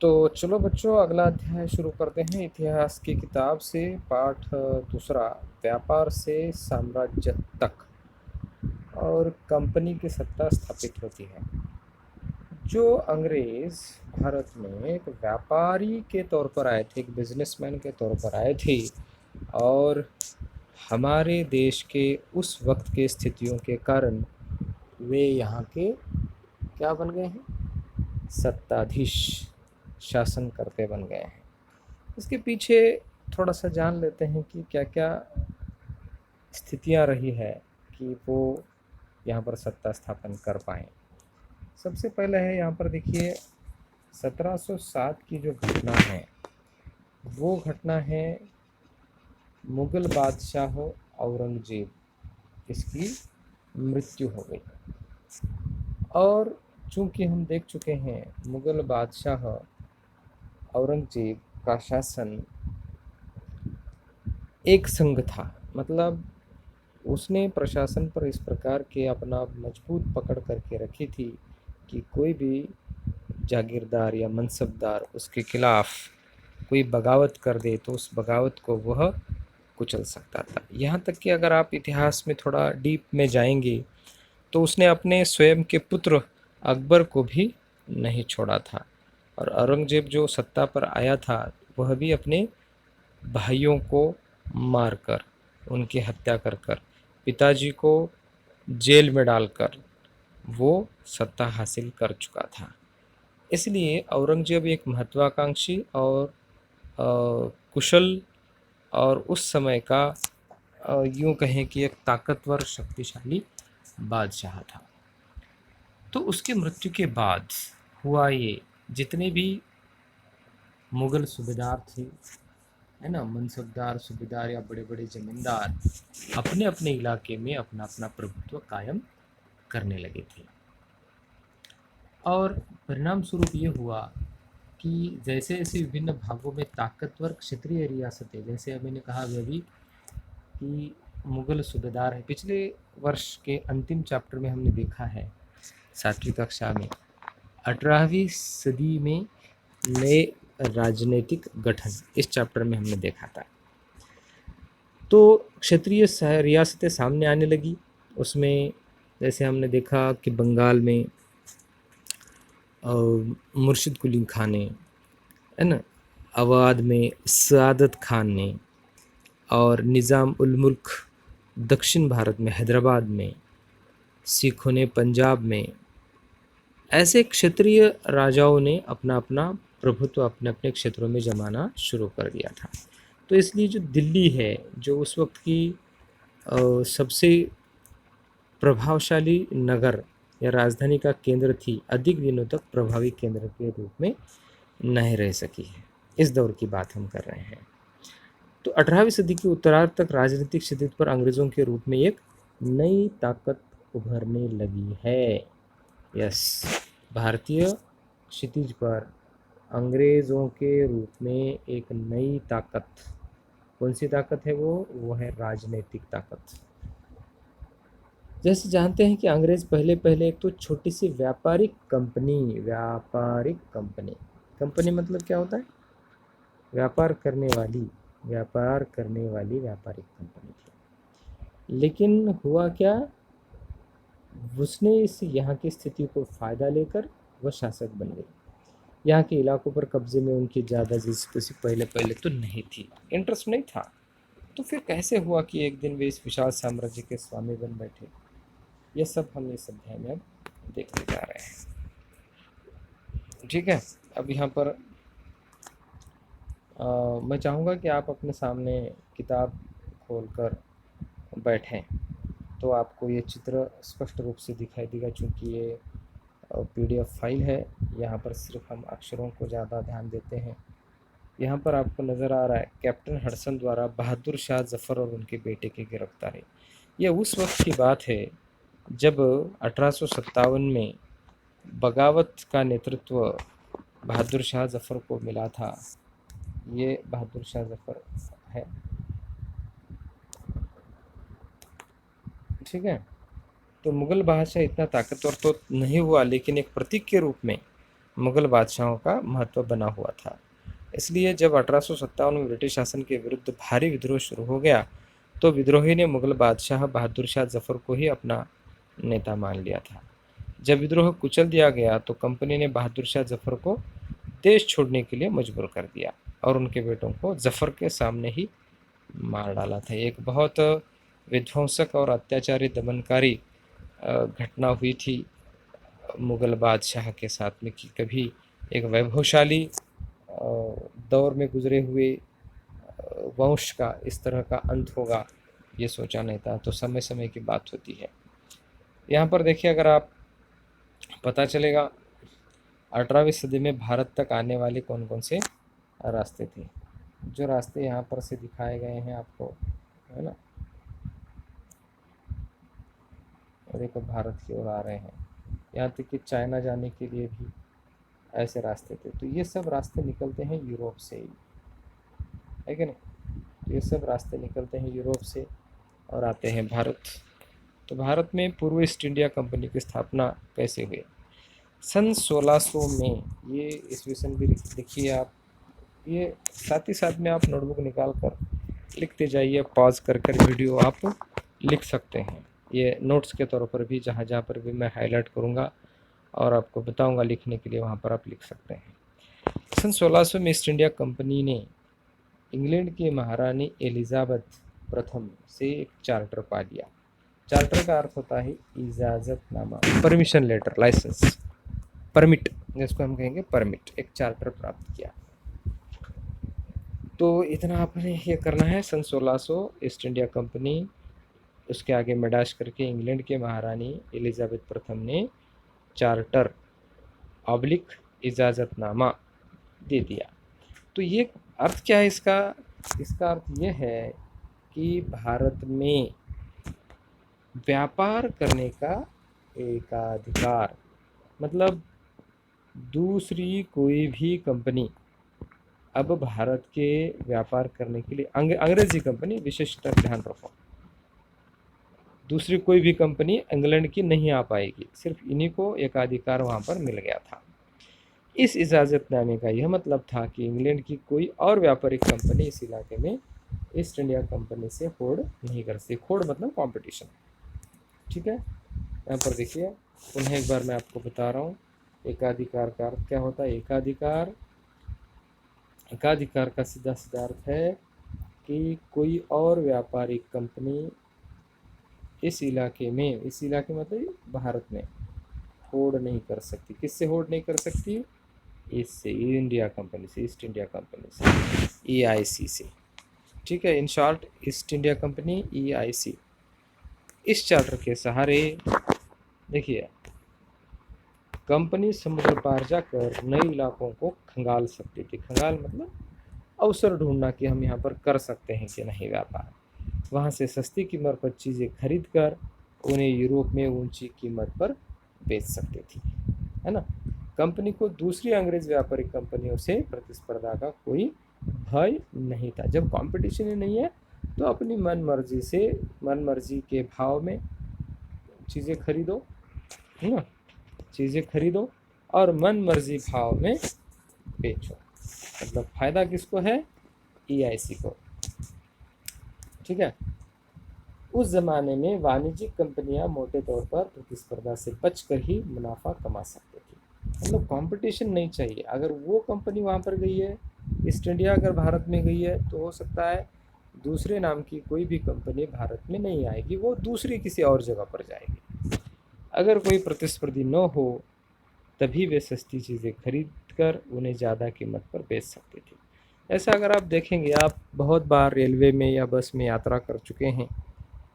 तो चलो बच्चों, अगला अध्याय शुरू करते हैं इतिहास की किताब से। पाठ दूसरा, व्यापार से साम्राज्य तक और कंपनी की सत्ता स्थापित होती है। जो अंग्रेज भारत में एक व्यापारी के तौर पर आए थे, एक बिजनेसमैन के तौर पर आए थे, और हमारे देश के उस वक्त के स्थितियों के कारण वे यहाँ के क्या बन गए हैं, सत्ताधीश, शासन करते बन गए हैं। इसके पीछे थोड़ा सा जान लेते हैं कि क्या क्या स्थितियां रही है कि वो यहाँ पर सत्ता स्थापन कर पाए। सबसे पहले है यहाँ पर देखिए, 1707 की जो घटना है वो घटना है मुग़ल बादशाह औरंगजेब, इसकी मृत्यु हो गई। और चूंकि हम देख चुके हैं मुग़ल बादशाह औरंगजेब का शासन एक संघ था, मतलब उसने प्रशासन पर इस प्रकार के अपना मजबूत पकड़ करके रखी थी कि कोई भी जागीरदार या मनसबदार उसके खिलाफ कोई बगावत कर दे तो उस बगावत को वह कुचल सकता था। यहाँ तक कि अगर आप इतिहास में थोड़ा डीप में जाएंगे तो उसने अपने स्वयं के पुत्र अकबर को भी नहीं छोड़ा था। और औरंगजेब जो सत्ता पर आया था वह भी अपने भाइयों को मारकर, उनकी हत्या कर कर, पिताजी को जेल में डालकर वो सत्ता हासिल कर चुका था। इसलिए औरंगजेब एक महत्वाकांक्षी और कुशल और उस समय का यूँ कहें कि एक ताकतवर शक्तिशाली बादशाह था। तो उसके मृत्यु के बाद हुआ ये, जितने भी मुग़ल सूबेदार थे, है ना, मनसबदार, सूबेदार या बड़े बड़े जमींदार, अपने अपने इलाके में अपना अपना प्रभुत्व कायम करने लगे थे। और परिणाम स्वरूप ये हुआ कि जैसे जैसे विभिन्न भागों में ताकतवर क्षेत्रीय रियासतें, जैसे अभी मैंने कहा अभी कि मुग़ल सूबेदार है, पिछले वर्ष के अंतिम चैप्टर में हमने देखा है 7वीं कक्षा में, 18वीं सदी में नए राजनीतिक गठन, इस चैप्टर में हमने देखा था। तो क्षेत्रीय रियासतें सामने आने लगी। उसमें जैसे हमने देखा कि बंगाल में मुर्शिद कुली खान ने, है ना, अवध में सादत खान ने, और निज़ाम उल मुल्क दक्षिण भारत में हैदराबाद में, सिखों ने पंजाब में, ऐसे क्षेत्रीय राजाओं ने अपना अपना प्रभुत्व अपने अपने क्षेत्रों में जमाना शुरू कर दिया था। तो इसलिए जो दिल्ली है, जो उस वक्त की सबसे प्रभावशाली नगर या राजधानी का केंद्र थी, अधिक दिनों तक प्रभावी केंद्र के रूप में नहीं रह सकी है। इस दौर की बात हम कर रहे हैं। तो 18वीं सदी के उत्तरार्ध तक राजनीतिक स्थिति पर अंग्रेज़ों के रूप में एक नई ताकत उभरने लगी है। यस, भारतीय क्षितिज पर अंग्रेज़ों के रूप में एक नई ताकत, कौन सी ताकत है वो है राजनीतिक ताकत। जैसे जानते हैं कि अंग्रेज़ पहले पहले एक तो छोटी सी व्यापारिक कंपनी, कंपनी मतलब क्या होता है, व्यापार करने वाली व्यापारिक कंपनी थी। लेकिन हुआ क्या, उसने इस यहाँ की स्थिति को फ़ायदा लेकर वह शासक बन गई। यहाँ के इलाकों पर कब्जे में उनकी ज़्यादा दिलचस्पी पहले पहले तो नहीं थी, इंटरेस्ट नहीं था। तो फिर कैसे हुआ कि एक दिन वे इस विशाल साम्राज्य के स्वामी बन बैठे, ये सब हम इस अध्याय में अब देखने जा रहे हैं। ठीक है, अब यहाँ पर मैं चाहूँगा कि आप अपने सामने किताब खोलकर बैठें तो आपको ये चित्र स्पष्ट रूप से दिखाई देगा। चूँकि ये PDF फाइल है, यहाँ पर सिर्फ हम अक्षरों को ज़्यादा ध्यान देते हैं। यहाँ पर आपको नज़र आ रहा है कैप्टन हडसन द्वारा बहादुर शाह जफ़र और उनके बेटे की गिरफ्तारी। यह उस वक्त की बात है जब 1857 में बगावत का नेतृत्व बहादुर शाह जफ़र को मिला था। ये बहादुर शाह जफ़र है, ठीक है। तो मुग़ल बादशाह इतना ताकतवर तो नहीं हुआ, लेकिन एक प्रतीक के रूप में मुग़ल बादशाहों का महत्व बना हुआ था। इसलिए जब 1857 में ब्रिटिश शासन के विरुद्ध भारी विद्रोह शुरू हो गया, तो विद्रोही ने मुग़ल बादशाह बहादुर शाह ज़फ़र को ही अपना नेता मान लिया था। जब विद्रोह कुचल दिया गया, तो कंपनी ने बहादुर शाह ज़फ़र को देश छोड़ने के लिए मजबूर कर दिया और उनके बेटों को ज़फ़र के सामने ही मार डाला था। एक बहुत विध्वंसक और अत्याचारी दमनकारी घटना हुई थी मुग़ल बादशाह के साथ में कि कभी एक वैभवशाली दौर में गुजरे हुए वंश का इस तरह का अंत होगा, ये सोचा नहीं था। तो समय समय की बात होती है। यहाँ पर देखिए, अगर आप पता चलेगा 18वीं सदी में भारत तक आने वाले कौन कौन से रास्ते थे। जो रास्ते यहाँ पर से दिखाए गए हैं आपको, है ना, और देखो भारत की ओर आ रहे हैं, यहाँ तक कि चाइना जाने के लिए भी ऐसे रास्ते थे। तो ये सब रास्ते निकलते हैं यूरोप से ही, है कि नहीं। तो ये सब रास्ते निकलते हैं यूरोप से और आते हैं भारत। तो भारत में पूर्व ईस्ट इंडिया कंपनी की स्थापना कैसे हुई? सन 1600 में, ये ईस्वी सन भी लिखिए आप, ये साथ ही साथ में आप नोटबुक निकाल कर लिखते जाइए, पॉज कर कर वीडियो आप लिख सकते हैं। ये नोट्स के तौर पर भी जहाँ जहाँ पर भी मैं हाईलाइट करूँगा और आपको बताऊँगा लिखने के लिए, वहाँ पर आप लिख सकते हैं। सन 1600 में ईस्ट इंडिया कंपनी ने इंग्लैंड की महारानी एलिजाबेथ प्रथम से एक चार्टर पा लिया। चार्टर का अर्थ होता है इजाज़तनामा, परमिशन लेटर, लाइसेंस, परमिट, जिसको हम कहेंगे परमिट। एक चार्टर प्राप्त किया। तो इतना आपने ये करना है। सन 1600 ईस्ट इंडिया कंपनी, उसके आगे मडाश करके इंग्लैंड के महारानी एलिजाबेथ प्रथम ने चार्टर ऑब्लिक इजाज़तनामा दे दिया। तो ये अर्थ क्या है इसका? इसका अर्थ ये है कि भारत में व्यापार करने का एकाधिकार, मतलब दूसरी कोई भी कंपनी अब भारत के व्यापार करने के लिए, अंग्रेजी कंपनी विशेषतर ध्यान रखो, दूसरी कोई भी कंपनी इंग्लैंड की नहीं आ पाएगी। सिर्फ इन्हीं को एकाधिकार वहाँ पर मिल गया था। इस इजाज़तनामे का यह मतलब था कि इंग्लैंड की कोई और व्यापारिक कंपनी इस इलाके में ईस्ट इंडिया कंपनी से होड़ नहीं कर सकती। होड़ मतलब कंपटीशन, ठीक है। यहाँ पर देखिए, पुनः एक बार मैं आपको बता रहा हूँ, एकाधिकार का अर्थ क्या होता है। एकाधिकार, एकाधिकार का सीधा सीधा अर्थ है कि कोई और व्यापारिक कंपनी इस इलाके में, इस इलाके मतलब भारत में, होड़ नहीं कर सकती। किससे होड़ नहीं कर सकती? इससे, इंडिया कंपनी से, ईस्ट इंडिया कंपनी से, EIC से, ठीक है। In short, east India company, EIC। इस चार्टर के सहारे देखिए, कंपनी समुद्र पार जाकर नए इलाकों को खंगाल सकती थी। खंगाल मतलब अवसर ढूंढना कि हम यहाँ पर कर सकते हैं कि नहीं व्यापार। वहाँ से सस्ती कीमत पर चीज़ें खरीद कर उन्हें यूरोप में ऊंची कीमत पर बेच सकती थी, है ना। कंपनी को दूसरी अंग्रेज व्यापारिक कंपनियों से प्रतिस्पर्धा का कोई भय नहीं था। जब कंपटीशन ही नहीं है, तो अपनी मन मर्जी से, मन मर्जी के भाव में चीज़ें खरीदो, है ना, चीज़ें खरीदो और मन मर्जी भाव में बेचो। मतलब फ़ायदा किसको है? EIC को, ठीक है। उस ज़माने में वाणिज्यिक कंपनियां मोटे तौर पर प्रतिस्पर्धा से बचकर ही मुनाफा कमा सकती थी। मतलब कंपटीशन नहीं चाहिए। अगर वो कंपनी वहाँ पर गई है, ईस्ट इंडिया अगर भारत में गई है, तो हो सकता है दूसरे नाम की कोई भी कंपनी भारत में नहीं आएगी, वो दूसरी किसी और जगह पर जाएगी। अगर कोई प्रतिस्पर्धी न हो, तभी वे सस्ती चीज़ें खरीद कर उन्हें ज़्यादा कीमत पर बेच सकती थी। ऐसा अगर आप देखेंगे, आप बहुत बार रेलवे में या बस में यात्रा कर चुके हैं,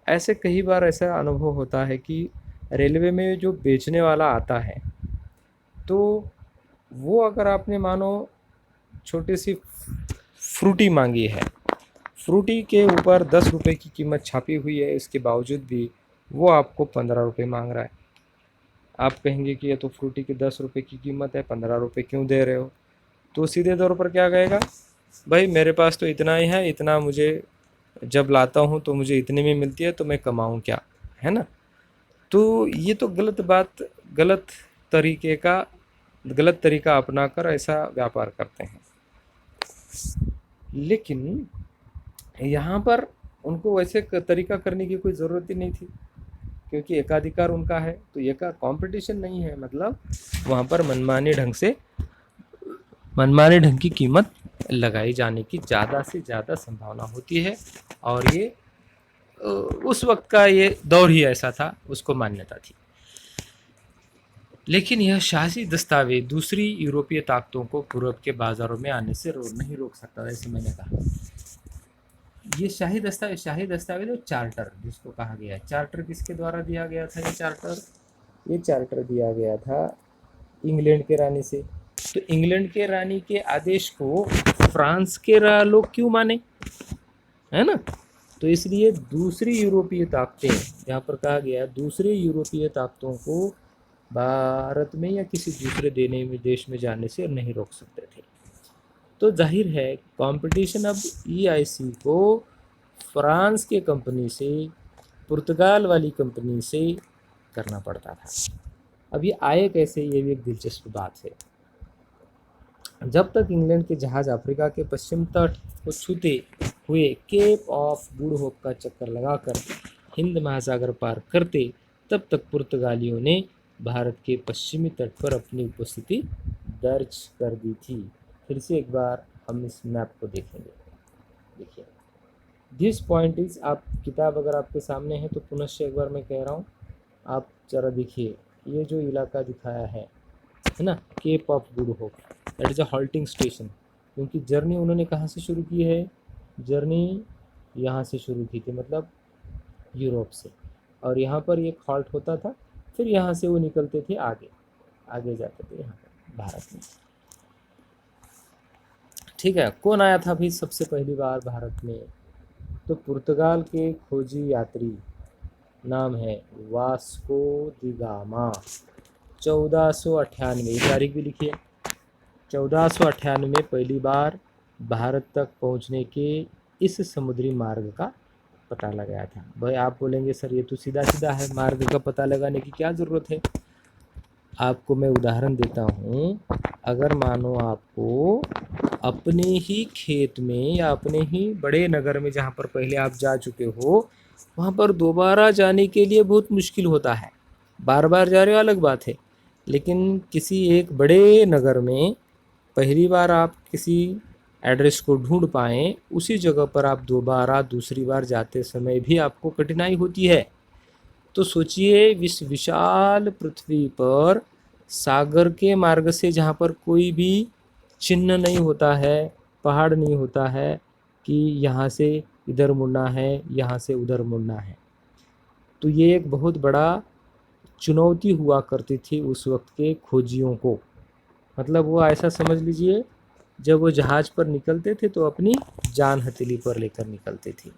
ऐसे कई बार ऐसा अनुभव होता है कि रेलवे में जो बेचने वाला आता है, तो वो अगर आपने मानो छोटी सी फ्रूटी मांगी है, फ्रूटी के ऊपर 10 रुपये की कीमत छापी हुई है, इसके बावजूद भी वो आपको 15 रुपये मांग रहा है। आप कहेंगे कि ये तो फ्रूटी की 10 रुपये की कीमत है, 15 रुपये क्यों दे रहे हो? तो सीधे तौर पर क्या कहेगा, भाई मेरे पास तो इतना ही है, इतना मुझे जब लाता हूँ तो मुझे इतने में मिलती है, तो मैं कमाऊँ क्या, है ना। तो ये तो गलत बात, गलत तरीके का गलत तरीका अपनाकर ऐसा व्यापार करते हैं। लेकिन यहाँ पर उनको वैसे तरीका करने की कोई ज़रूरत ही नहीं थी, क्योंकि एकाधिकार उनका है, तो ये का कंपटीशन नहीं है, मतलब वहाँ पर मनमाने ढंग की कीमत लगाई जाने की ज़्यादा से ज़्यादा संभावना होती है। और ये उस वक्त का ये दौर ही ऐसा था, उसको मान्यता थी। लेकिन यह शाही दस्तावेज दूसरी यूरोपीय ताकतों को पूर्व के बाजारों में आने से नहीं रोक सकता, जैसे मैंने कहा। ये शाही दस्तावेज और चार्टर जिसको कहा गया है, चार्टर किसके द्वारा दिया गया था? ये चार्टर दिया गया था इंग्लैंड के रानी से। तो इंग्लैंड के रानी के आदेश को फ्रांस के लोग क्यों माने, है ना? तो इसलिए दूसरी यूरोपीय ताकतें, यहाँ पर कहा गया दूसरी यूरोपीय ताकतों को भारत में या किसी दूसरे देश में जाने से नहीं रोक सकते थे। तो जाहिर है कंपटीशन अब EIC को फ्रांस के कंपनी से, पुर्तगाल वाली कंपनी से करना पड़ता था। अब ये आए कैसे, ये भी एक दिलचस्प बात है। जब तक इंग्लैंड के जहाज़ अफ्रीका के पश्चिम तट को छूते हुए केप ऑफ गुड होप का चक्कर लगाकर हिंद महासागर पार करते, तब तक पुर्तगालियों ने भारत के पश्चिमी तट पर अपनी उपस्थिति दर्ज कर दी थी। फिर से एक बार हम इस मैप को देखेंगे। देखिए, दिस पॉइंट इज, आप किताब अगर आपके सामने है तो पुनश्च एक बार मैं कह रहा हूँ, आप जरा देखिए, ये जो इलाका दिखाया है ना, Cape of Good Hope, that is a halting station. क्योंकि जर्नी उन्होंने कहाँ से शुरू की है? जर्नी यहाँ से शुरू की थी, मतलब यूरोप से, और यहाँ पर एक हॉल्ट होता था, फिर यहाँ से वो निकलते थे, आगे जाते थे यहाँ पर भारत में। ठीक है, कौन आया था भाई सबसे पहली बार भारत में? तो पुर्तगाल के खोजी यात्री, नाम है वास्को दी गामा। 1498, तारीख भी लिखिए, 1498 में पहली बार भारत तक पहुंचने के इस समुद्री मार्ग का पता लगाया था। भाई आप बोलेंगे सर ये तो सीधा सीधा है, मार्ग का पता लगाने की क्या ज़रूरत है? आपको मैं उदाहरण देता हूँ। अगर मानो आपको अपने ही खेत में या अपने ही बड़े नगर में जहाँ पर पहले आप जा चुके हो, वहाँ पर दोबारा जाने के लिए बहुत मुश्किल होता है। बार बार जा रहे हो अलग बात है, लेकिन किसी एक बड़े नगर में पहली बार आप किसी एड्रेस को ढूंढ पाएँ, उसी जगह पर आप दोबारा दूसरी बार जाते समय भी आपको कठिनाई होती है। तो सोचिए, इस विशाल पृथ्वी पर सागर के मार्ग से, जहाँ पर कोई भी चिन्ह नहीं होता है, पहाड़ नहीं होता है कि यहाँ से इधर मुड़ना है, यहाँ से उधर मुड़ना है, तो ये एक बहुत बड़ा चुनौती हुआ करती थी उस वक्त के खोजियों को। मतलब वो ऐसा समझ लीजिए, जब वो जहाज़ पर निकलते थे तो अपनी जान हथेली पर लेकर निकलते थे।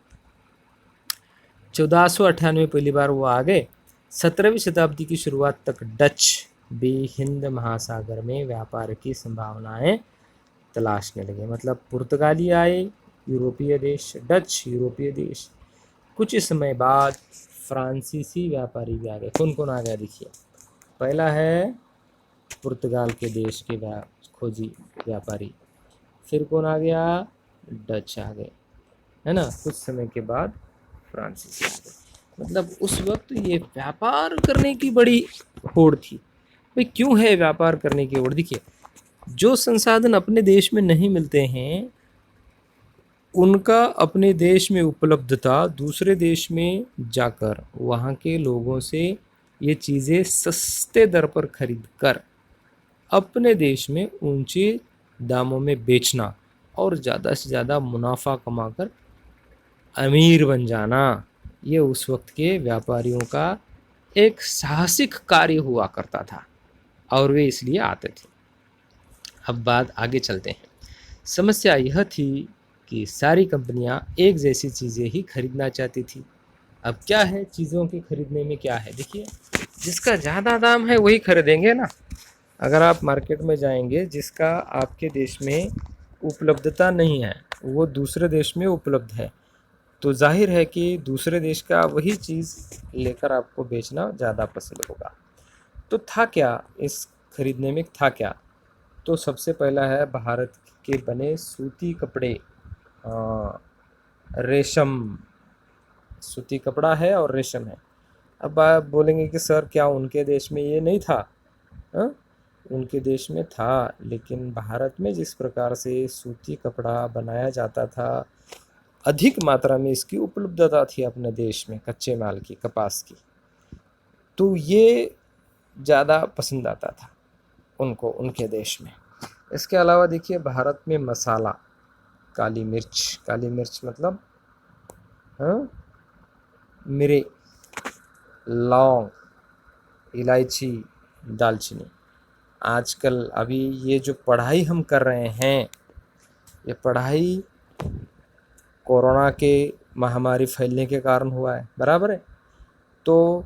1498 पहली बार वो आ गए। 17वीं शताब्दी की शुरुआत तक डच भी हिंद महासागर में व्यापार की संभावनाएं तलाशने लगे। मतलब पुर्तगाली आए, यूरोपीय देश, डच यूरोपीय देश, कुछ समय बाद फ्रांसीसी व्यापारी भी आ गए। कौन कौन आ गया देखिए, पहला है पुर्तगाल के देश के खोजी व्यापारी, फिर कौन आ गया? डच आ गए, है ना? कुछ समय के बाद फ्रांसीसी आ गए। मतलब उस वक्त ये व्यापार करने की बड़ी होड़ थी। भाई क्यों है व्यापार करने की होड़? देखिए, जो संसाधन अपने देश में नहीं मिलते हैं, उनका अपने देश में उपलब्धता दूसरे देश में जाकर वहाँ के लोगों से ये चीज़ें सस्ते दर पर खरीद कर अपने देश में ऊंचे दामों में बेचना और ज़्यादा से ज़्यादा मुनाफा कमाकर अमीर बन जाना, ये उस वक्त के व्यापारियों का एक साहसिक कार्य हुआ करता था, और वे इसलिए आते थे। अब बात आगे चलते हैं। समस्या यह थी कि सारी कंपनियां एक जैसी चीज़ें ही खरीदना चाहती थी। अब क्या है चीज़ों के खरीदने में, क्या है देखिए, जिसका ज़्यादा दाम है वही खरीदेंगे ना। अगर आप मार्केट में जाएंगे, जिसका आपके देश में उपलब्धता नहीं है वो दूसरे देश में उपलब्ध है, तो जाहिर है कि दूसरे देश का वही चीज़ लेकर आपको बेचना ज़्यादा पसंद होगा। तो था क्या इस खरीदने में था क्या? तो सबसे पहला है भारत के बने सूती कपड़े, रेशम, सूती कपड़ा है और रेशम है। अब आप बोलेंगे कि सर क्या उनके देश में ये नहीं था? हाँ, उनके देश में था, लेकिन भारत में जिस प्रकार से सूती कपड़ा बनाया जाता था, अधिक मात्रा में इसकी उपलब्धता थी अपने देश में कच्चे माल की, कपास की, तो ये ज़्यादा पसंद आता था उनको उनके देश में। इसके अलावा देखिए भारत में मसाला, काली मिर्च, काली मिर्च मतलब हाँ, मिरे, लौंग, इलायची, दालचीनी। आजकल अभी ये जो पढ़ाई हम कर रहे हैं, ये पढ़ाई कोरोना के महामारी फैलने के कारण हुआ है, बराबर है? तो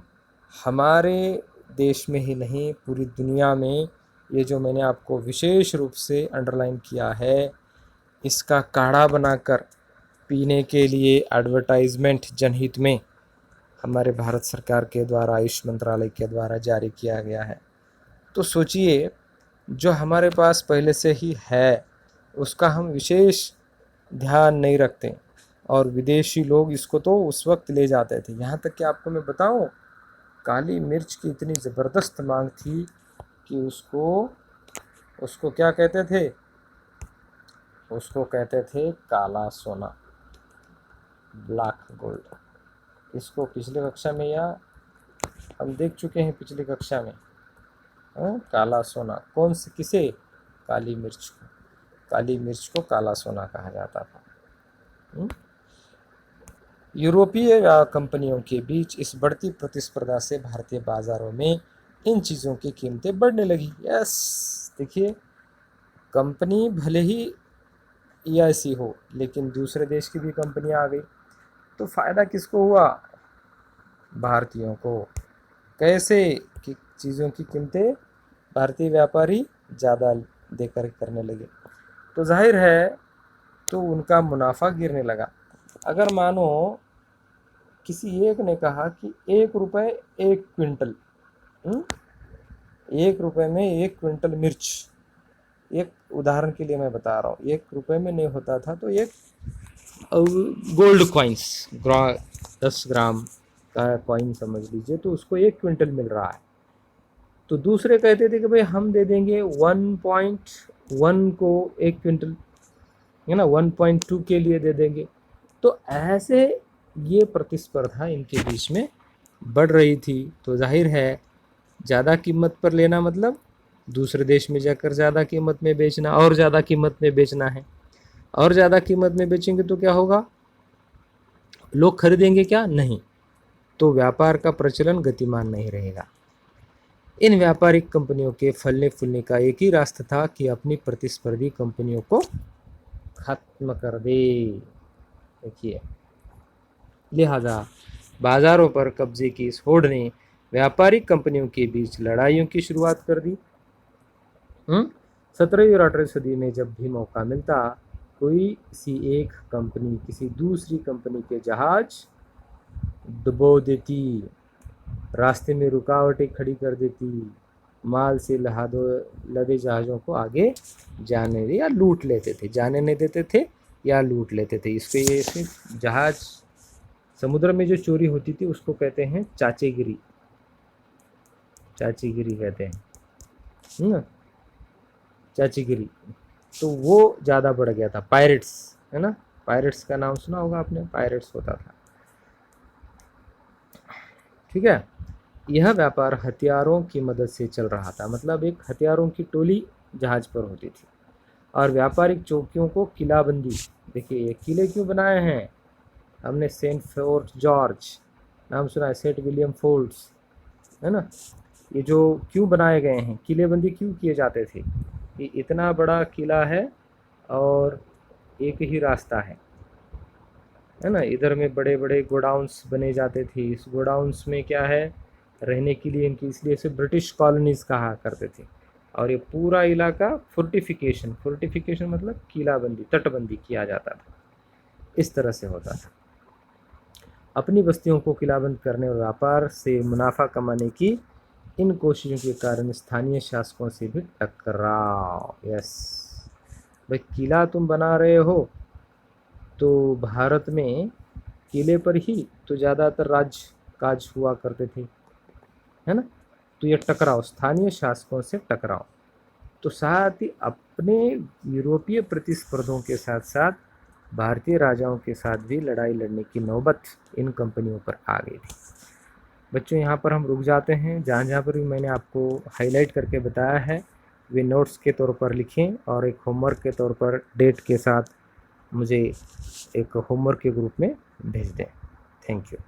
हमारे देश में ही नहीं, पूरी दुनिया में ये जो मैंने आपको विशेष रूप से अंडरलाइन किया है, इसका काढ़ा बनाकर पीने के लिए एडवर्टाइजमेंट जनहित में हमारे भारत सरकार के द्वारा, आयुष मंत्रालय के द्वारा जारी किया गया है। तो सोचिए, जो हमारे पास पहले से ही है उसका हम विशेष ध्यान नहीं रखते, और विदेशी लोग इसको तो उस वक्त ले जाते थे। यहाँ तक कि आपको मैं बताऊँ, काली मिर्च की इतनी ज़बरदस्त मांग थी कि उसको उसको क्या कहते थे? उसको कहते थे काला सोना, ब्लैक गोल्ड। इसको पिछले कक्षा में या हम देख चुके हैं पिछली कक्षा में। काला सोना कौन से, किसे? काली मिर्च को। काली मिर्च को काला सोना कहा जाता था। यूरोपीय कंपनियों के बीच इस बढ़ती प्रतिस्पर्धा से भारतीय बाजारों में इन चीज़ों की कीमतें बढ़ने लगी। यस, देखिए, कंपनी भले ही ऐसी हो, लेकिन दूसरे देश की भी कंपनियां आ गई, तो फ़ायदा किसको हुआ? भारतीयों को। कैसे? कि चीज़ों की कीमतें भारतीय व्यापारी ज़्यादा देकर करने लगे, तो जाहिर है तो उनका मुनाफा गिरने लगा। अगर मानो किसी एक ने कहा कि 1 रुपये 1 क्विंटल, 1 रुपये में 1 क्विंटल मिर्च, एक उदाहरण के लिए मैं बता रहा हूँ, 1 रुपये में नहीं होता था, तो एक गोल्ड कॉइन्स, 10 ग्राम का कॉइन समझ लीजिए, तो उसको 1 क्विंटल मिल रहा है। तो दूसरे कहते थे कि भाई हम दे देंगे 1.1 को 1 क्विंटल, है ना, 1.2 के लिए दे देंगे। तो ऐसे ये प्रतिस्पर्धा इनके बीच में बढ़ रही थी। तो जाहिर है ज़्यादा कीमत पर लेना मतलब दूसरे देश में जाकर ज़्यादा कीमत में बेचना, और ज़्यादा कीमत में बेचना है, और ज़्यादा कीमत में बेचेंगे तो क्या होगा? लोग खरीदेंगे क्या? नहीं। तो व्यापार का प्रचलन गतिमान नहीं रहेगा। इन व्यापारिक कंपनियों के फलने फूलने का एक ही रास्ता था कि अपनी प्रतिस्पर्धी कंपनियों को खत्म कर दे। देखिए, लिहाजा बाजारों पर कब्जे की इस होड़ ने व्यापारिक कंपनियों के बीच लड़ाइयों की शुरुआत कर दी। 17वीं और 18वीं सदी में जब भी मौका मिलता, कोई सी एक कंपनी किसी दूसरी कंपनी के जहाज डुबो देती, रास्ते में रुकावटें खड़ी कर देती, माल से लदे जहाज़ों को आगे जाने या लूट लेते थे, जाने नहीं देते थे या लूट लेते थे। इसके जहाज़ समुद्र में जो चोरी होती थी उसको कहते हैं चाचेगिरी, चाचीगिरी कहते हैं, चाचीगिरी। तो वो ज़्यादा बढ़ गया था। पायरेट्स, है ना, पायरेट्स का नाम सुना होगा आपने, पायरेट्स होता था। ठीक है, यह व्यापार हथियारों की मदद से चल रहा था, मतलब एक हथियारों की टोली जहाज पर होती थी, और व्यापारिक चौकियों को किलाबंदी। देखिए, ये किले क्यों बनाए हैं हमने? सेंट फोर्ट जॉर्ज नाम सुना है, सेंट विलियम फोर्ट्स, है ना, ये जो क्यों बनाए गए हैं, किलेबंदी क्यों किए जाते थे? कि इतना बड़ा किला है और एक ही रास्ता है ना, इधर में बड़े बड़े गोडाउन्स बने जाते थे, इस गोडाउन्स में क्या है, रहने के लिए इनकी, इसलिए इसे ब्रिटिश कॉलोनीज कहा करते थे। और ये पूरा इलाका फोर्टिफिकेशन मतलब किलाबंदी, तटबंदी किया जाता था, इस तरह से होता था। अपनी बस्तियों को किलाबंद करने और व्यापार से मुनाफा कमाने की इन कोशिशों के कारण स्थानीय शासकों से भी टकराव। यस भाई, किला तुम बना रहे हो तो भारत में किले पर ही तो ज़्यादातर राज काज हुआ करते थे, है ना। तो ये टकराव, स्थानीय शासकों से टकराव, तो साथ ही अपने यूरोपीय प्रतिस्पर्धियों के साथ साथ भारतीय राजाओं के साथ भी लड़ाई लड़ने की नौबत इन कंपनियों पर आ गई थी। बच्चों यहाँ पर हम रुक जाते हैं। जहाँ जहाँ पर भी मैंने आपको हाईलाइट करके बताया है वे नोट्स के तौर पर लिखें और एक होमवर्क के तौर पर डेट के साथ मुझे एक होमवर्क के ग्रुप में भेज दें। Thank you.